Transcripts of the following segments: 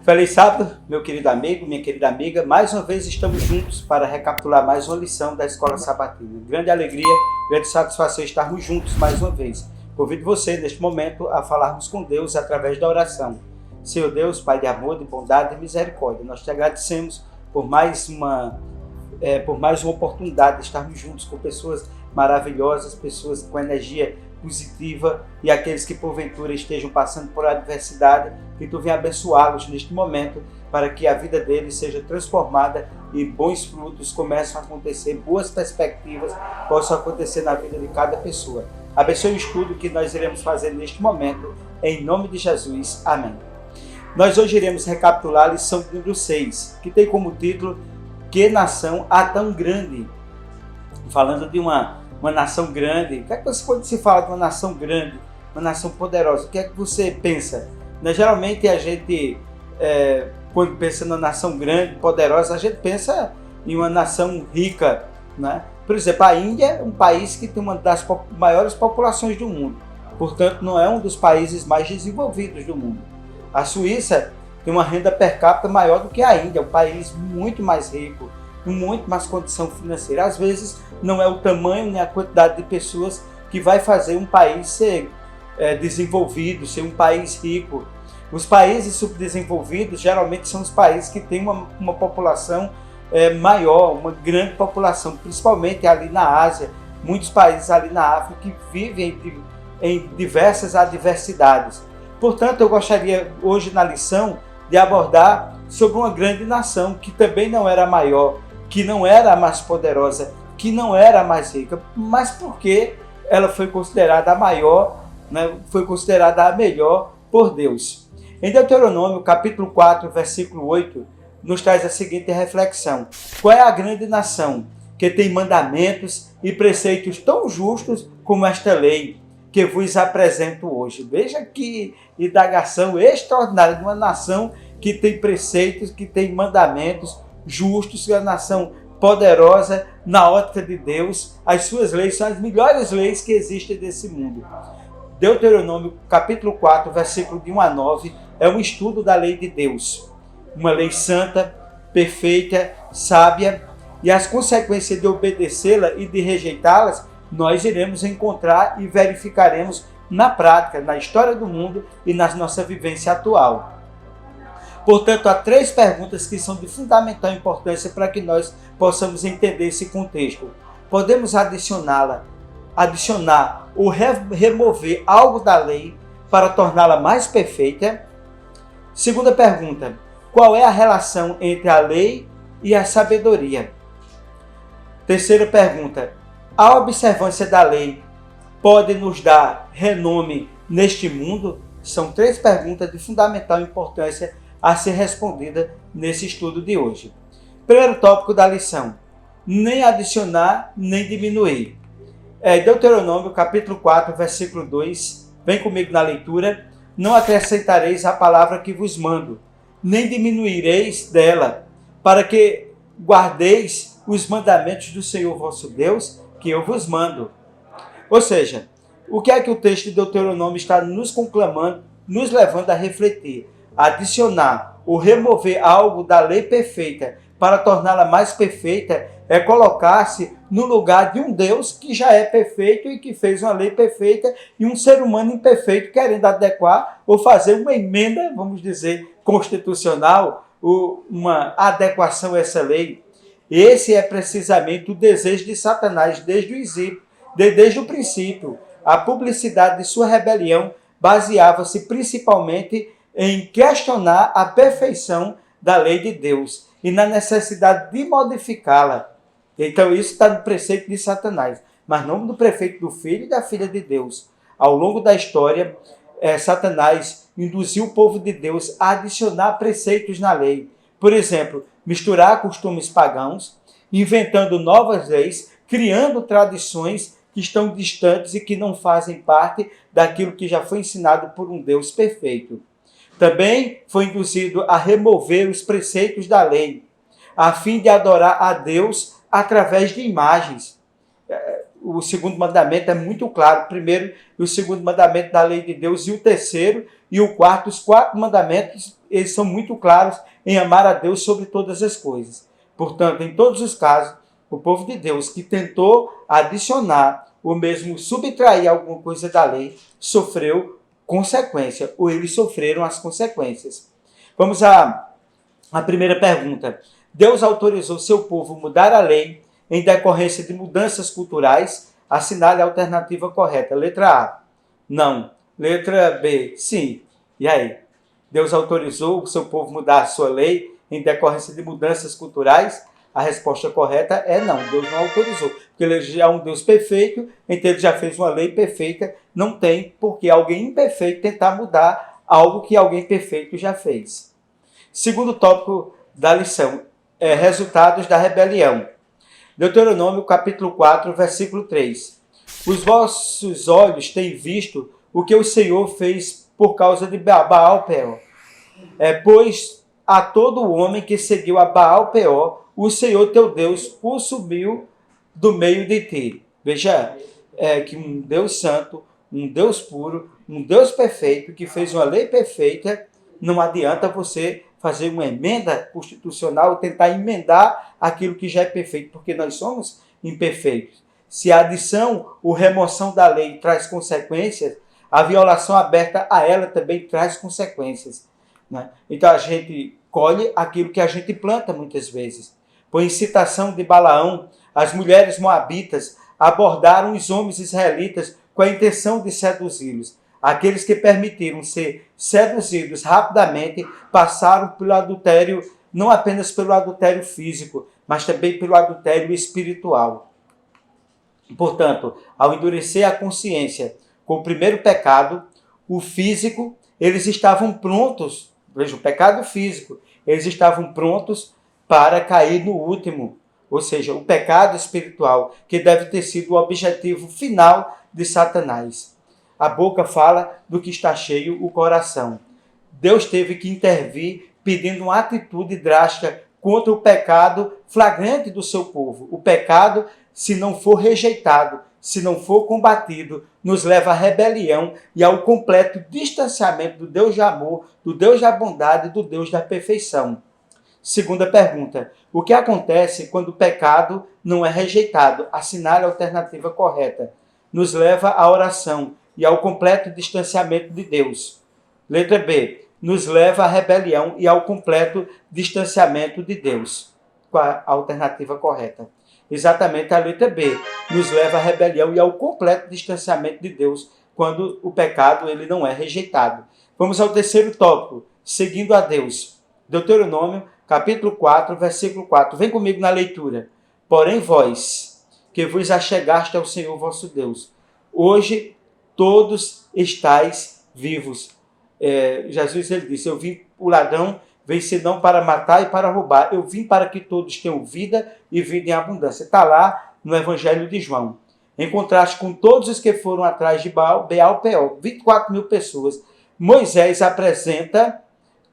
Feliz sábado, meu querido amigo, minha querida amiga. Mais uma vez estamos juntos para recapitular mais uma lição da Escola Sabatina. Grande alegria, grande satisfação estarmos juntos mais uma vez. Convido você, neste momento, a falarmos com Deus através da oração. Senhor Deus, Pai de amor, de bondade e misericórdia, nós te agradecemos por mais uma oportunidade de estarmos juntos com pessoas maravilhosas, pessoas com energia positiva e aqueles que porventura estejam passando por adversidade, que tu venha abençoá-los neste momento para que a vida deles seja transformada e bons frutos comecem a acontecer, boas perspectivas possam acontecer na vida de cada pessoa. Abençoe o estudo que nós iremos fazer neste momento, em nome de Jesus. Amém. Nós hoje iremos recapitular a lição número 6, que tem como título Que Nação Há Tão Grande? Falando de uma nação grande. O que é que você, quando se fala de uma nação grande, uma nação poderosa, o que é que você pensa? Geralmente a gente, quando pensa na nação grande, poderosa, a gente pensa em uma nação rica, né? Por exemplo, a Índia é um país que tem uma das maiores populações do mundo, portanto não é um dos países mais desenvolvidos do mundo. A Suíça tem uma renda per capita maior do que a Índia, é um país muito mais rico, com muito mais condição financeira. Às vezes não é o tamanho nem a quantidade de pessoas que vai fazer um país ser desenvolvido, ser um país rico. Os países subdesenvolvidos geralmente são os países que têm uma população maior, uma grande população, principalmente ali na Ásia, muitos países ali na África que vivem em diversas adversidades. Portanto, eu gostaria hoje na lição de abordar sobre uma grande nação que também não era maior, que não era a mais poderosa, que não era a mais rica, mas porque ela foi considerada a maior, né, foi considerada a melhor por Deus. Em Deuteronômio, capítulo 4, versículo 8, nos traz a seguinte reflexão: qual é a grande nação que tem mandamentos e preceitos tão justos como esta lei que vos apresento hoje? Veja que indagação extraordinária de uma nação que tem preceitos, que tem mandamentos justos, que é uma nação poderosa na ótica de Deus. As suas leis são as melhores leis que existem desse mundo. Deuteronômio capítulo 4, versículo de 1 a 9, é um estudo da lei de Deus. Uma lei santa, perfeita, sábia, e as consequências de obedecê-la e de rejeitá-las, nós iremos encontrar e verificaremos na prática, na história do mundo e na nossa vivência atual. Portanto, há 3 perguntas que são de fundamental importância para que nós possamos entender esse contexto. Podemos adicionar ou remover algo da lei para torná-la mais perfeita? Segunda pergunta: qual é a relação entre a lei e a sabedoria? Terceira pergunta: a observância da lei pode nos dar renome neste mundo? São 3 perguntas de fundamental importância a ser respondida nesse estudo de hoje. Primeiro tópico da lição: nem adicionar, nem diminuir. Deuteronômio capítulo 4, versículo 2, vem comigo na leitura: não acrescentareis a palavra que vos mando, nem diminuireis dela, para que guardeis os mandamentos do Senhor vosso Deus, que eu vos mando. Ou seja, o que é que o texto de Deuteronômio está nos conclamando, nos levando a refletir? Adicionar ou remover algo da lei perfeita para torná-la mais perfeita é colocar-se no lugar de um Deus que já é perfeito e que fez uma lei perfeita, e um ser humano imperfeito querendo adequar ou fazer uma emenda, vamos dizer, constitucional, ou uma adequação a essa lei. Esse é precisamente o desejo de Satanás desde o princípio. A publicidade de sua rebelião baseava-se principalmente em questionar a perfeição da lei de Deus e na necessidade de modificá-la. Então isso está no preceito de Satanás, mas não no preceito do Filho e da Filha de Deus. Ao longo da história, Satanás induziu o povo de Deus a adicionar preceitos na lei. Por exemplo, misturar costumes pagãos, inventando novas leis, criando tradições que estão distantes e que não fazem parte daquilo que já foi ensinado por um Deus perfeito. Também foi induzido a remover os preceitos da lei, a fim de adorar a Deus através de imagens. O segundo mandamento é muito claro. O primeiro e o segundo mandamento da lei de Deus, e o terceiro e o quarto, os 4 mandamentos eles são muito claros em amar a Deus sobre todas as coisas. Portanto, em todos os casos, o povo de Deus que tentou adicionar ou mesmo subtrair alguma coisa da lei, sofreu consequência, ou eles sofreram as consequências. Vamos à primeira pergunta. Deus autorizou seu povo mudar a lei em decorrência de mudanças culturais? Assinale a alternativa correta. Letra A, não. Letra B, sim. E aí? Deus autorizou o seu povo mudar a sua lei em decorrência de mudanças culturais? A resposta correta é não. Deus não autorizou. Porque ele já é um Deus perfeito, então ele já fez uma lei perfeita. Não tem por que alguém imperfeito tentar mudar algo que alguém perfeito já fez. Segundo tópico da lição, resultados da rebelião. Deuteronômio capítulo 4, versículo 3. Os vossos olhos têm visto o que o Senhor fez por causa de Baal-Peor. Pois a todo homem que seguiu a Baal-Peor, o Senhor teu Deus o subiu do meio de ti. Veja, que um Deus santo, um Deus puro, um Deus perfeito, que fez uma lei perfeita, não adianta você fazer uma emenda constitucional e tentar emendar aquilo que já é perfeito, porque nós somos imperfeitos. Se a adição ou remoção da lei traz consequências, a violação aberta a ela também traz consequências, né? Então a gente colhe aquilo que a gente planta muitas vezes. Por incitação de Balaão, as mulheres moabitas abordaram os homens israelitas com a intenção de seduzi-los. Aqueles que permitiram ser seduzidos rapidamente passaram pelo adultério, não apenas pelo adultério físico, mas também pelo adultério espiritual. Portanto, ao endurecer a consciência com o primeiro pecado, o físico, eles estavam prontos, veja, o pecado físico, eles estavam prontos para cair no último, ou seja, o pecado espiritual, que deve ter sido o objetivo final de Satanás. A boca fala do que está cheio o coração. Deus teve que intervir pedindo uma atitude drástica contra o pecado flagrante do seu povo. O pecado, se não for rejeitado, se não for combatido, nos leva à rebelião e ao completo distanciamento do Deus de amor, do Deus da bondade, do Deus da perfeição. Segunda pergunta. O que acontece quando o pecado não é rejeitado? Assinale a alternativa correta. Nos leva à oração e ao completo distanciamento de Deus. Letra B. Nos leva à rebelião e ao completo distanciamento de Deus. Qual a alternativa correta? Exatamente a letra B. Nos leva à rebelião e ao completo distanciamento de Deus quando o pecado ele não é rejeitado. Vamos ao terceiro tópico. Seguindo a Deus. Deuteronômio, capítulo 4, versículo 4. Vem comigo na leitura. Porém vós, que vos achegaste ao Senhor vosso Deus, hoje todos estáis vivos. Jesus ele disse, eu vim, o ladrão veio senão para matar e para roubar. Eu vim para que todos tenham vida e vida em abundância. Está lá no Evangelho de João. Em contraste com todos os que foram atrás de Baal-Peor, 24 mil pessoas, Moisés apresenta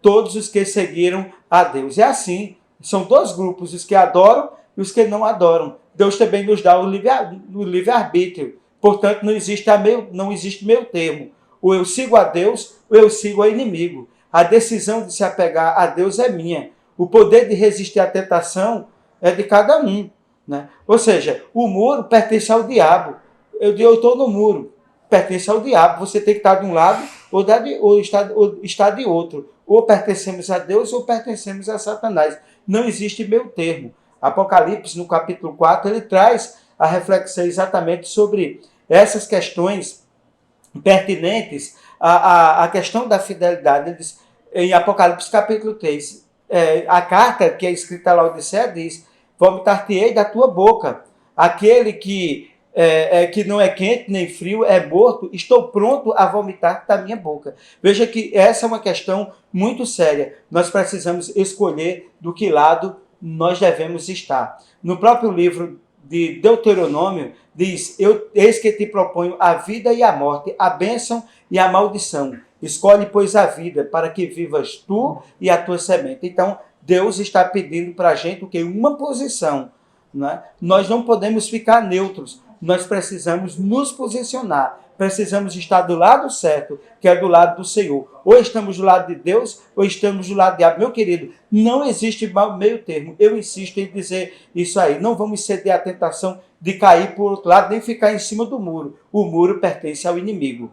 todos os que seguiram a Deus. É assim, são dois grupos, os que adoram e os que não adoram. Deus também nos dá o livre-arbítrio. Portanto, não existe meio termo. Ou eu sigo a Deus, ou eu sigo ao inimigo. A decisão de se apegar a Deus é minha. O poder de resistir à tentação é de cada um, né? Ou seja, o muro pertence ao diabo. Eu estou no muro, pertence ao diabo. Você tem que estar de um lado ou estar de outro. Ou pertencemos a Deus ou pertencemos a Satanás. Não existe meio termo. Apocalipse, no capítulo 4, ele traz a reflexão exatamente sobre essas questões pertinentes à questão da fidelidade. Ele diz, em Apocalipse capítulo 3, a carta que é escrita a Laodiceia diz, vomitar-te-ei da tua boca. Aquele que não é quente nem frio, é morto, estou pronto a vomitar da minha boca. Veja que essa é uma questão muito séria. Nós precisamos escolher do que lado nós devemos estar. No próprio livro de Deuteronômio, diz, eis que te proponho a vida e a morte, a bênção e a maldição. Escolhe, pois, a vida, para que vivas tu e a tua semente. Então, Deus está pedindo para a gente o quê? Uma posição. Né? Nós não podemos ficar neutros. nós precisamos nos posicionar. Precisamos estar do lado certo, que é do lado do Senhor. Ou estamos do lado de Deus, ou estamos do lado do diabo. Meu querido, não existe meio termo. Eu insisto em dizer isso aí. Não vamos ceder à tentação de cair por outro lado, nem ficar em cima do muro. O muro pertence ao inimigo.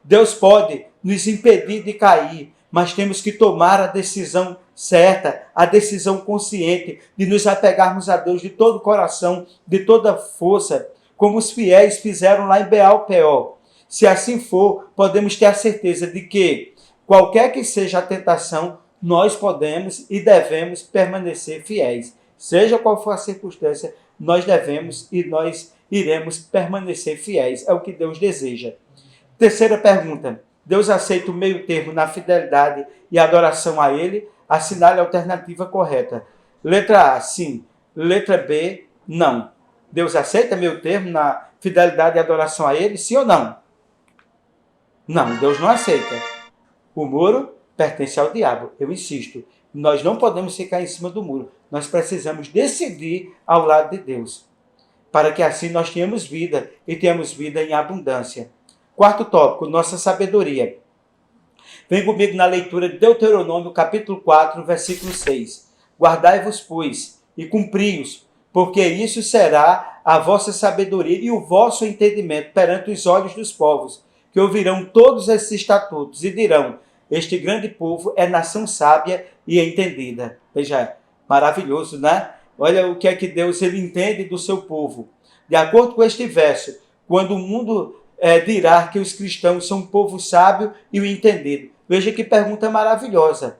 Deus pode nos impedir de cair, mas temos que tomar a decisão certa, a decisão consciente de nos apegarmos a Deus de todo o coração, de toda força, como os fiéis fizeram lá em Baal-peor. Se assim for, podemos ter a certeza de que, qualquer que seja a tentação, nós podemos e devemos permanecer fiéis. Seja qual for a circunstância, nós devemos e nós iremos permanecer fiéis. É o que Deus deseja. Terceira pergunta. Deus aceita o meio termo na fidelidade e adoração a Ele? Assinale a alternativa correta. Letra A, sim. Letra B, não. Deus aceita meio termo na fidelidade e adoração a Ele? Sim ou não? Não, Deus não aceita. O muro pertence ao diabo. Eu insisto. Nós não podemos ficar em cima do muro. Nós precisamos decidir ao lado de Deus. Para que assim nós tenhamos vida e tenhamos vida em abundância. Quarto tópico, nossa sabedoria. Vem comigo na leitura de Deuteronômio, capítulo 4, versículo 6. Guardai-vos, pois, e cumpri-os, porque isso será a vossa sabedoria e o vosso entendimento perante os olhos dos povos, que ouvirão todos esses estatutos e dirão, este grande povo é nação sábia e entendida. Veja, maravilhoso, né? Olha o que é que Deus ele entende do seu povo. De acordo com este verso, quando o mundo dirá que os cristãos são um povo sábio e o entendido. Veja que pergunta maravilhosa.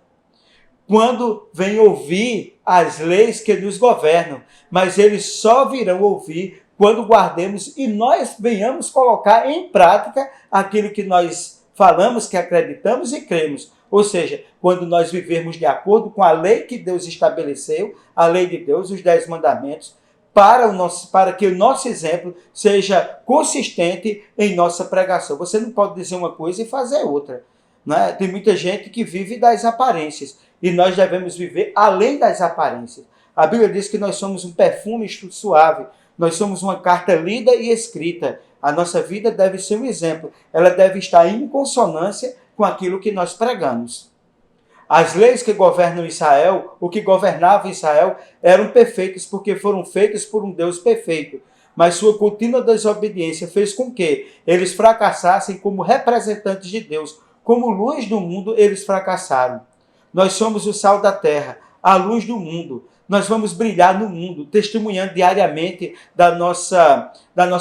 Quando vem ouvir as leis que nos governam, mas eles só virão ouvir quando guardemos e nós venhamos colocar em prática aquilo que nós falamos, que acreditamos e cremos. Ou seja, quando nós vivermos de acordo com a lei que Deus estabeleceu, a lei de Deus, os 10 mandamentos, para que o nosso exemplo seja consistente em nossa pregação. Você não pode dizer uma coisa e fazer outra. Né? Tem muita gente que vive das aparências e nós devemos viver além das aparências. A Bíblia diz que nós somos um perfume suave, nós somos uma carta lida e escrita. A nossa vida deve ser um exemplo, ela deve estar em consonância com aquilo que nós pregamos. As leis que governam Israel, o que governava Israel, eram perfeitas porque foram feitas por um Deus perfeito. Mas sua contínua desobediência fez com que eles fracassassem como representantes de Deus. Como luz do mundo, eles fracassaram. Nós somos o sal da terra, a luz do mundo. Nós vamos brilhar no mundo, testemunhando diariamente da nossa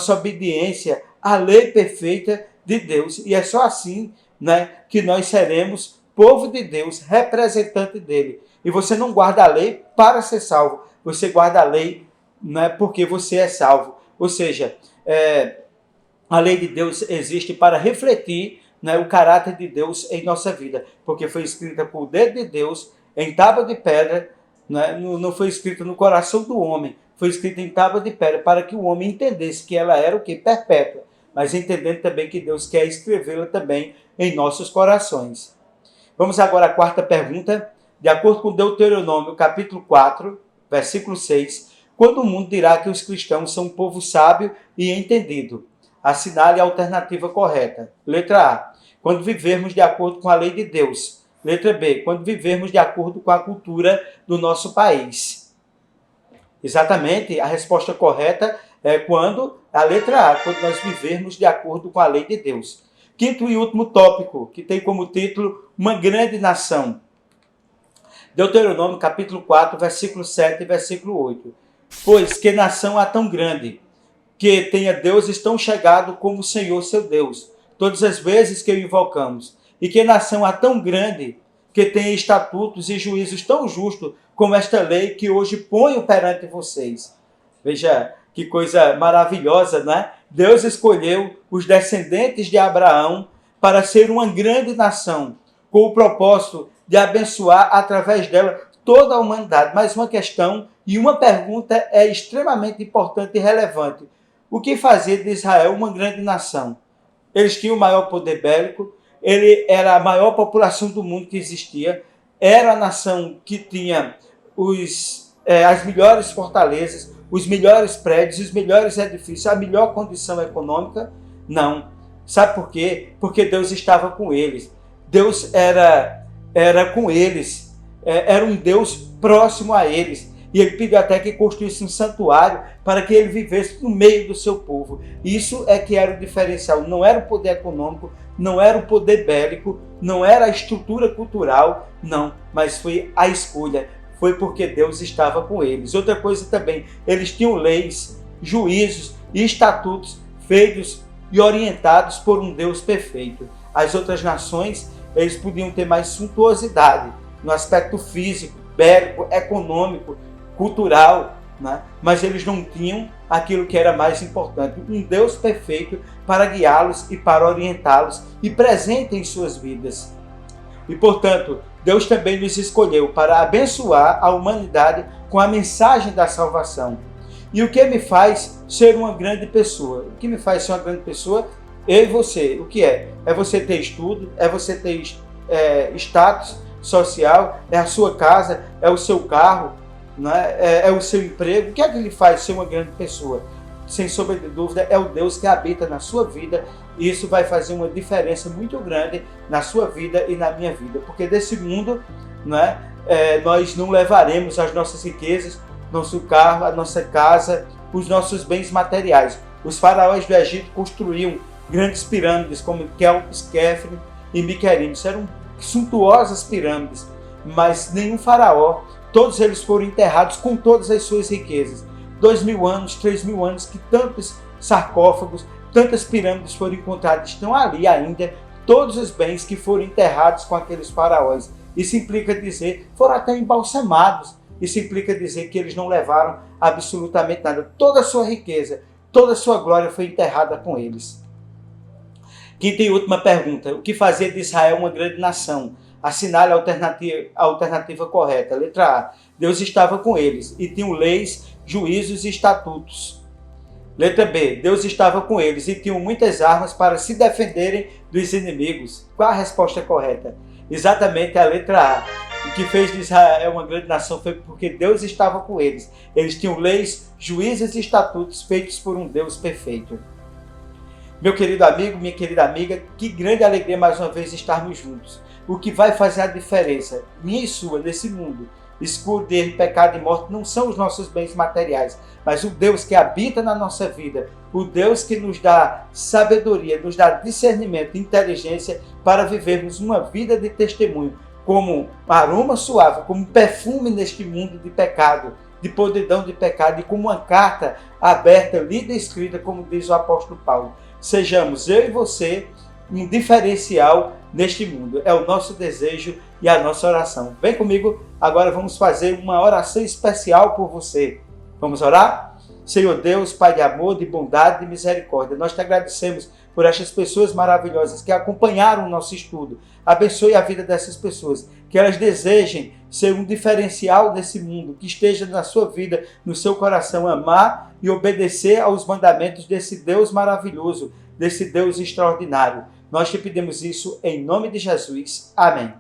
obediência à lei perfeita de Deus. E é só assim, né, que nós seremos povo de Deus, representante dele. E você não guarda a lei para ser salvo. Você guarda a lei, né, porque você é salvo. Ou seja, a lei de Deus existe para refletir, né, o caráter de Deus em nossa vida. Porque foi escrita por dedo de Deus, em tábua de pedra, né, não foi escrita no coração do homem. Foi escrita em tábua de pedra para que o homem entendesse que ela era o quê? Perpétua. Mas entendendo também que Deus quer escrevê-la também em nossos corações. Vamos agora à quarta pergunta. De acordo com Deuteronômio, capítulo 4, versículo 6, quando o mundo dirá que os cristãos são um povo sábio e entendido? Assinale a alternativa correta. Letra A, quando vivermos de acordo com a lei de Deus. Letra B, quando vivermos de acordo com a cultura do nosso país. Exatamente, a resposta correta é quando a letra A, quando nós vivermos de acordo com a lei de Deus. Quinto e último tópico, que tem como título uma grande nação. Deuteronômio, capítulo 4, versículo 7 e versículo 8. Pois que nação há tão grande, que tenha deuses tão chegado como o Senhor seu Deus, todas as vezes que o invocamos. E que nação há tão grande, que tenha estatutos e juízos tão justos como esta lei que hoje ponho perante vocês. Veja que coisa maravilhosa, né? Deus escolheu os descendentes de Abraão para ser uma grande nação, com o propósito de abençoar através dela toda a humanidade. Mas uma questão e uma pergunta é extremamente importante e relevante. O que fazia de Israel uma grande nação? Eles tinham o maior poder bélico, ele era a maior população do mundo que existia, era a nação que tinha as melhores fortalezas, os melhores prédios, os melhores edifícios, a melhor condição econômica. Não. Sabe por quê? Porque Deus estava com eles. Deus era com eles. Era um Deus próximo a eles. E ele pediu até que construísse um santuário para que ele vivesse no meio do seu povo. Isso é que era o diferencial. Não era o poder econômico, não era o poder bélico, não era a estrutura cultural, não. Mas foi a escolha. Foi porque Deus estava com eles. Outra coisa também, eles tinham leis, juízos e estatutos feitos e orientados por um Deus perfeito. As outras nações, eles podiam ter mais suntuosidade no aspecto físico, bélico, econômico, cultural, né? Mas eles não tinham aquilo que era mais importante, um Deus perfeito para guiá-los e para orientá-los e presente em suas vidas. E, portanto, Deus também nos escolheu para abençoar a humanidade com a mensagem da salvação. E o que me faz ser uma grande pessoa? O que me faz ser uma grande pessoa? Eu e você. O que é? É você ter estudo, é você ter status social, é a sua casa, é o seu carro, é o seu emprego. O que é que lhe faz ser uma grande pessoa? Sem sombra de dúvida, é o Deus que habita na sua vida, e isso vai fazer uma diferença muito grande na sua vida e na minha vida, porque desse mundo nós não levaremos as nossas riquezas, nosso carro, a nossa casa, os nossos bens materiais. Os faraós do Egito construíam grandes pirâmides como Kelps, Kefren e Miquerinos. Eram suntuosas pirâmides, mas nenhum faraó, todos eles foram enterrados com todas as suas riquezas. 2.000 anos, 3.000 anos, que tantos sarcófagos, tantas pirâmides foram encontradas, estão ali ainda, todos os bens que foram enterrados com aqueles faraós. Isso implica dizer, foram até embalsamados. Isso implica dizer que eles não levaram absolutamente nada. Toda a sua riqueza, toda a sua glória foi enterrada com eles. Quinta e última pergunta. O que fazia de Israel uma grande nação? Assinale a alternativa correta. Letra A. Deus estava com eles e tinham leis, juízos e estatutos. Letra B. Deus estava com eles e tinham muitas armas para se defenderem dos inimigos. Qual a resposta correta? Exatamente a letra A. O que fez de Israel uma grande nação foi porque Deus estava com eles. Eles tinham leis, juízes e estatutos feitos por um Deus perfeito. Meu querido amigo, minha querida amiga, que grande alegria mais uma vez estarmos juntos. O que vai fazer a diferença, minha e sua, nesse mundo escuro de erro, pecado e morte, não são os nossos bens materiais, mas o Deus que habita na nossa vida, o Deus que nos dá sabedoria, nos dá discernimento, inteligência para vivermos uma vida de testemunho, como aroma suave, como perfume neste mundo de pecado, de podridão de pecado, e como uma carta aberta, lida e escrita, como diz o apóstolo Paulo. Sejamos eu e você um diferencial neste mundo. É o nosso desejo e a nossa oração. Vem comigo, agora vamos fazer uma oração especial por você. Vamos orar? Senhor Deus, Pai de amor, de bondade e de misericórdia, nós te agradecemos por estas pessoas maravilhosas que acompanharam o nosso estudo. Abençoe a vida dessas pessoas, que elas desejem ser um diferencial nesse mundo, que esteja na sua vida, no seu coração, amar e obedecer aos mandamentos desse Deus maravilhoso, desse Deus extraordinário. Nós te pedimos isso em nome de Jesus. Amém.